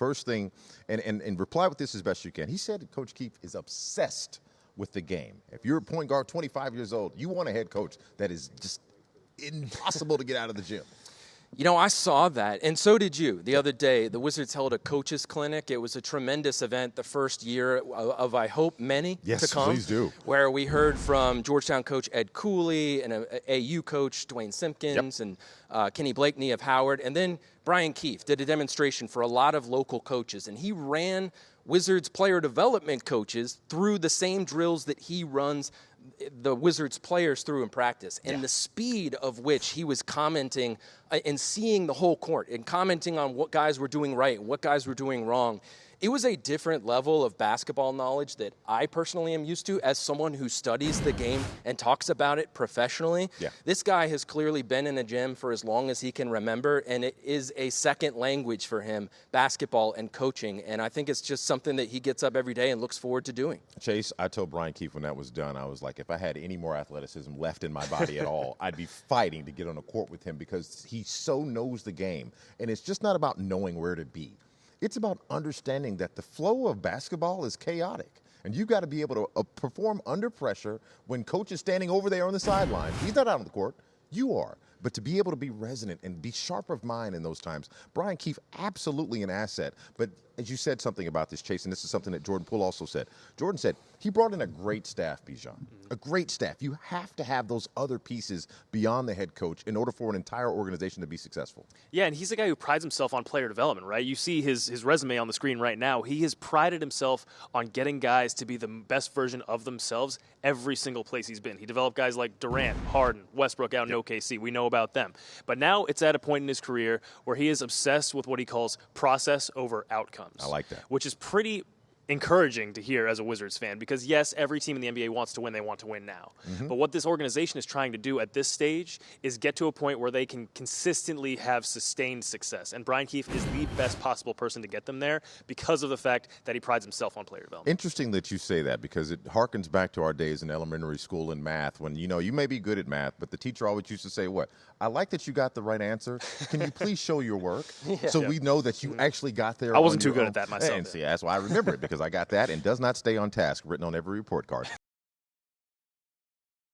first thing, and reply with this as best you can. He said that Coach Keefe is obsessed with the game. If you're a point guard, 25 years old, you want a head coach that is just impossible to get out of the gym. You know, I saw that, and so did you. The other day, the Wizards held a coaches clinic. It was a tremendous event, the first year of I hope, many to come. Yes, please do. Where we heard from Georgetown coach Ed Cooley and AU coach Dwayne Simpkins and Kenny Blakeney of Howard. And then Brian Keefe did a demonstration for a lot of local coaches, and he ran Wizards player development coaches through the same drills that he runs the Wizards players through in practice, and the speed of which he was commenting and seeing the whole court and commenting on what guys were doing right and what guys were doing wrong. It was a different level of basketball knowledge that I personally am used to as someone who studies the game and talks about it professionally. Yeah. This guy has clearly been in a gym for as long as he can remember, and it is a second language for him, basketball and coaching. And I think it's just something that he gets up every day and looks forward to doing. Chase, I told Brian Keefe when that was done, I was like, if I had any more athleticism left in my body at all, I'd be fighting to get on the court with him because he so knows the game. And it's just not about knowing where to be. It's about understanding that the flow of basketball is chaotic. And you've got to be able to perform under pressure when coach is standing over there on the sideline. He's not out on the court. You are. But to be able to be resonant and be sharp of mind in those times, Brian Keefe, absolutely an asset. But as you said something about this, Chase, and this is something that Jordan Poole also said. Jordan said he brought in a great staff, Bijan. A great staff. You have to have those other pieces beyond the head coach in order for an entire organization to be successful. Yeah, and he's a guy who prides himself on player development, right? You see his resume on the screen right now. He has prided himself on getting guys to be the best version of themselves every single place he's been. He developed guys like Durant, Harden, Westbrook out in OKC. We know about them. But now it's at a point in his career where he is obsessed with what he calls process over outcomes. I like that. Which is pretty encouraging to hear as a Wizards fan because, yes, every team in the NBA wants to win. They want to win now. But what this organization is trying to do at this stage is get to a point where they can consistently have sustained success. And Brian Keefe is the best possible person to get them there because of the fact that he prides himself on player development. Interesting that you say that because it harkens back to our days in elementary school in math when, you know, you may be good at math, but the teacher always used to say, what? I like that you got the right answer. Can you please show your work so we know that you actually got there? I wasn't too good at that myself. And see, that's why I remember it because I got that and does not stay on task written on every report card.